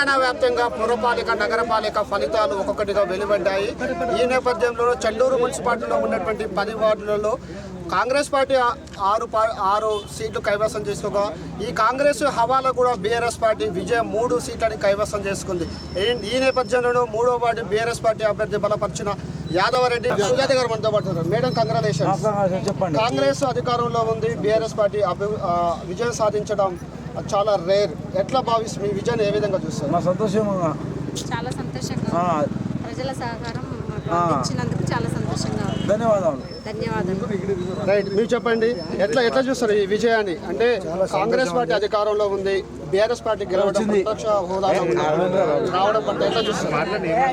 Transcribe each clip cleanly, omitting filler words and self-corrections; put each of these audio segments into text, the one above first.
తెలంగాణ వ్యాప్తంగా పురపాలిక నగరపాలిక ఫలితాలు ఒక్కొక్కటిగా వెలువడ్డాయి. ఈ నేపథ్యంలో చెండూరు మున్సిపాలిటీలో ఉన్నటువంటి 10 వార్డులలో కాంగ్రెస్ పార్టీ 6 సీట్లు కైవసం చేసుకోగా ఈ కాంగ్రెస్ హవాలో కూడా బీఆర్ఎస్ పార్టీ విజయం 3 సీట్లని కైవసం చేసుకుంది. ఈ నేపథ్యంలో 3వ వార్డు బీఆర్ఎస్ పార్టీ అభ్యర్థి బలపరిచిన యాదవరెడ్డి సుజాత గారు మనతో పాటు. Madam, congratulations. కాంగ్రెస్ అధికారంలో ఉంది, బీఆర్ఎస్ పార్టీ విజయం సాధించడం చాలా రేర్. ఎట్లా భావిస్తుంది? మీ విజయాన్ని ఏ విధంగా చూస్తారు? చాలా సంతోషంగా, ప్రజల సహకారం ఇచ్చినందుకు చాలా సంతోషంగా. ధన్యవాదాలు. రైట్, మీరు చెప్పండి, ఎట్లా చూస్తారు ఈ విజయాన్ని? అంటే కాంగ్రెస్ పార్టీ అధికారంలో ఉంది, బీఆర్ఎస్ పార్టీ గెలవడం ప్రతిపక్ష హోదాలో రావడం పట్ల ఎట్లా చూస్తారు?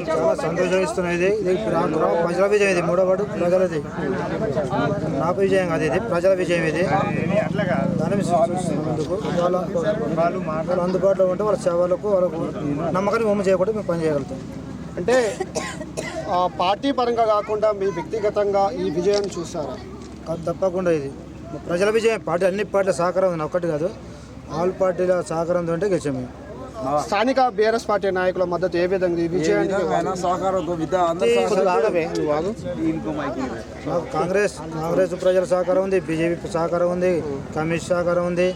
చాలా సంతోషం ఇస్తున్నది. ఇది ప్రజల విజయం, ఇది 3వ వార్డు ప్రజలది, నాకు విజయం కాదు, ఇది ప్రజల విజయం. ఇది దాని వాళ్ళు అందుబాటులో ఉంటే వాళ్ళ సేవలకు వాళ్ళకు నమ్మకాన్ని హోమ చేయకుండా మేము పని చేయగలుగుతాం. అంటే పార్టీ పరంగా కాకుండా మీ వ్యక్తిగతంగా ఈ విజయం చూస్తారా? తప్పకుండా ఇది ప్రజల విజయం. పార్టీ అన్ని పార్టీల సహకారం ఉంది, ఒక్కటి కాదు, ఆల్ పార్టీల సహకారం ఉంటే గెలిచాము. స్థానిక బీఆర్ఎస్ పార్టీ నాయకుల మద్దతు ఏ విధంగా ఈ విజయాన్ని? కాంగ్రెస్ ప్రజల సహకారం ఉంది, బీజేపీ సహకారం ఉంది, కమ్యూనిస్ట్ సహకారం ఉంది,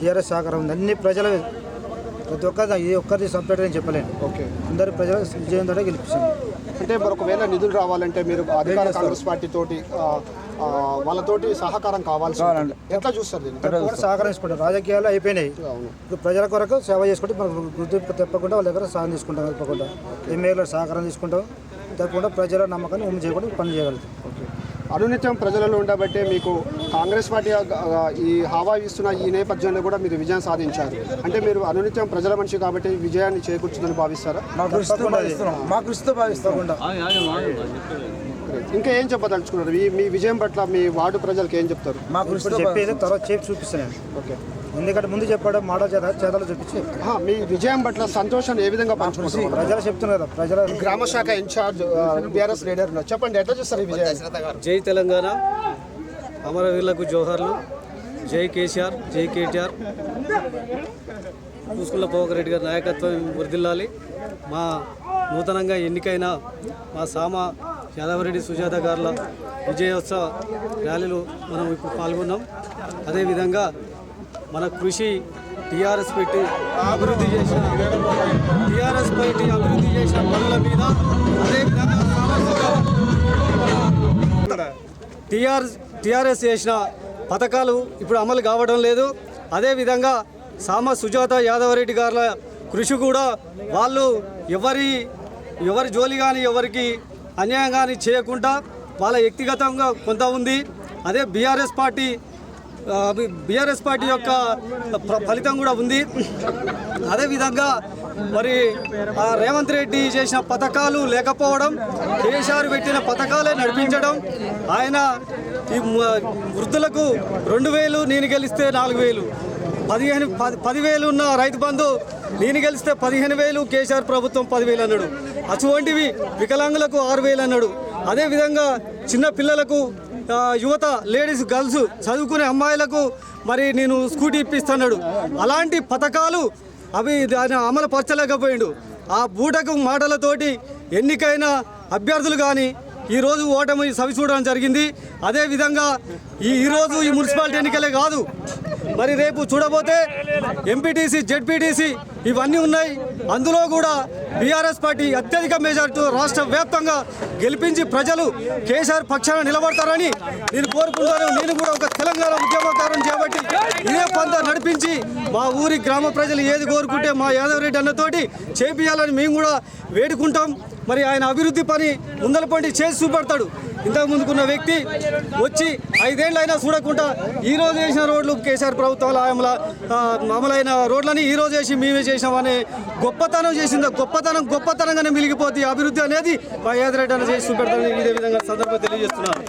టీఆర్ఎస్ సహకారం ఉంది. అన్ని ప్రజల ప్రతి ఒక్కరిది సపరేట్గా నేను చెప్పలేను. ఓకే, అందరి ప్రజల విజయంతో గెలిపిస్తాను. అంటే మరి ఒకవేళ నిధులు రావాలంటే మీరు అధికార కాంగ్రెస్ పార్టీ తోటి వాళ్ళతోటి సహకారం కావాల్సి ఎట్లా చూస్తారు? సహకారం తీసుకుంటారు. రాజకీయాలు అయిపోయినాయి, ఇప్పుడు ప్రజల కొరకు సేవ చేసుకుంటే మనకు గుర్తింపు తప్పకుండా వాళ్ళ దగ్గర సహాయం తీసుకుంటాం. తప్పకుండా ఎమ్మెల్యేల సహకారం తీసుకుంటాం. తప్పకుండా ప్రజల నమ్మకాన్ని ఉమ్ము చేయకుండా పని చేయగలుగుతాం. అనునిత్యం ప్రజలలో ఉండబట్టే మీకు కాంగ్రెస్ పార్టీ ఈ హవా ఇస్తున్న ఈ నేపథ్యంలో కూడా మీరు విజయం సాధించారు. అంటే మీరు అనునిత్యం ప్రజల మనిషి కాబట్టి విజయాన్ని చేకూర్చుదని భావిస్తారా? ఇంకా ఏం చెప్పదలుచుకున్నారు? మీ విజయం పట్ల మీ వార్డు ప్రజలకు ఏం చెప్తారు? చెప్పేది తర్వాత చేసి చూపిస్తాను. ఓకే, ఎందుకంటే ముందు చెప్పడం మాట చేతలు చూపించి మీ విజయం పట్ల సంతోషాన్ని ఏ విధంగా పంచుకుంటారు? ప్రజలు చెప్తున్నారు. ప్రజల గ్రామ శాఖ ఇన్ఛార్జ్ బీఆర్ఎస్ లీడర్ చెప్పండి, ఎట్లా చూస్తారు ఈ విజయం? జై తెలంగాణ, అమరవీరులకు జోహార్లు. జై కేసీఆర్, జై కేటీఆర్. చూసుకున్న పవన్ రెడ్డి గారి నాయకత్వం వర్ధిల్లాలి. మా నూతనంగా ఎన్నికైన మా సామ యాదవరెడ్డి సుజాత గారుల విజయోత్సవ ర్యాలీలో మనం ఇప్పుడు పాల్గొన్నాం. అదేవిధంగా మన కృషి టీఆర్ఎస్ పార్టీ అభివృద్ధి చేసిన పనుల మీద, అదేవిధంగా టీఆర్ఎస్ చేసిన పథకాలు ఇప్పుడు అమలు కావడం లేదు. అదేవిధంగా సామ సుజాత యాదవరెడ్డి గారుల కృషి కూడా వాళ్ళు ఎవరి జోలి కానీ ఎవరికి అన్యాయం కానీ చేయకుండా వాళ్ళ వ్యక్తిగతంగా కొంత ఉంది. అదే బీఆర్ఎస్ పార్టీ యొక్క ఫలితం కూడా ఉంది. అదేవిధంగా మరి రేవంత్ రెడ్డి చేసిన పథకాలు లేకపోవడం, కేసీఆర్ పెట్టిన పథకాలే నడిపించడం, ఆయన ఈ వృద్ధులకు 2000 నేను గెలిస్తే 4000, 10,000 ఉన్న రైతు బంధు నేను గెలిస్తే 15,000, కేసీఆర్ ప్రభుత్వం 10,000 అన్నాడు. అటువంటివి వికలాంగులకు 6,000 అన్నాడు. అదేవిధంగా చిన్న పిల్లలకు, యువత, లేడీస్, గర్ల్స్, చదువుకునే అమ్మాయిలకు మరి నేను స్కూటీ ఇప్పిస్తున్నాడు. అలాంటి పథకాలు అవి దాన్ని అమలు పరచలేకపోయిండు. ఆ బూటకు మాటలతోటి ఎన్నికైన అభ్యర్థులు కానీ ఈరోజు ఓటమి సవి చూడడం జరిగింది. అదేవిధంగా ఈరోజు ఈ మున్సిపాలిటీ ఎన్నికలే కాదు, మరి రేపు చూడబోతే ఎంపీటీసీ, జెడ్పీటీసీ ఇవన్నీ ఉన్నాయి. అందులో కూడా బీఆర్ఎస్ పార్టీ అత్యధిక మెజార్టీ రాష్ట్ర వ్యాప్తంగా గెలిపించి ప్రజలు కేసీఆర్ పక్షాన నిలబడతారని నేను కోరుకుంటాను. నేను కూడా ఒక తెలంగాణ ఉద్యమకారం చేపట్టి ఇదే పంత నడిపించి మా ఊరి గ్రామ ప్రజలు ఏది కోరుకుంటే మా యాదవరెడ్డి అన్నతోటి చేపియాలని మేము కూడా వేడుకుంటాం. మరి ఆయన అభివృద్ధి పని ముందల పండి చేసి చూపెడతాడు. ఇంతకు ముందుకున్న వ్యక్తి వచ్చి 5 ఏళ్ళైనా చూడకుండా ఈరోజు వేసిన రోడ్లు కేసీఆర్ ప్రభుత్వాల అమలైన రోడ్లని ఈరోజు వేసి మేమే చేసినామనే గొప్పతనం చేసింది. గొప్పతనంగానే మిలిగిపోతే అభివృద్ధి అనేది మా యాదరెడ్డి అని చేసి చూపెడతాను. ఇదే విధంగా సందర్భంగా తెలియజేస్తున్నాను.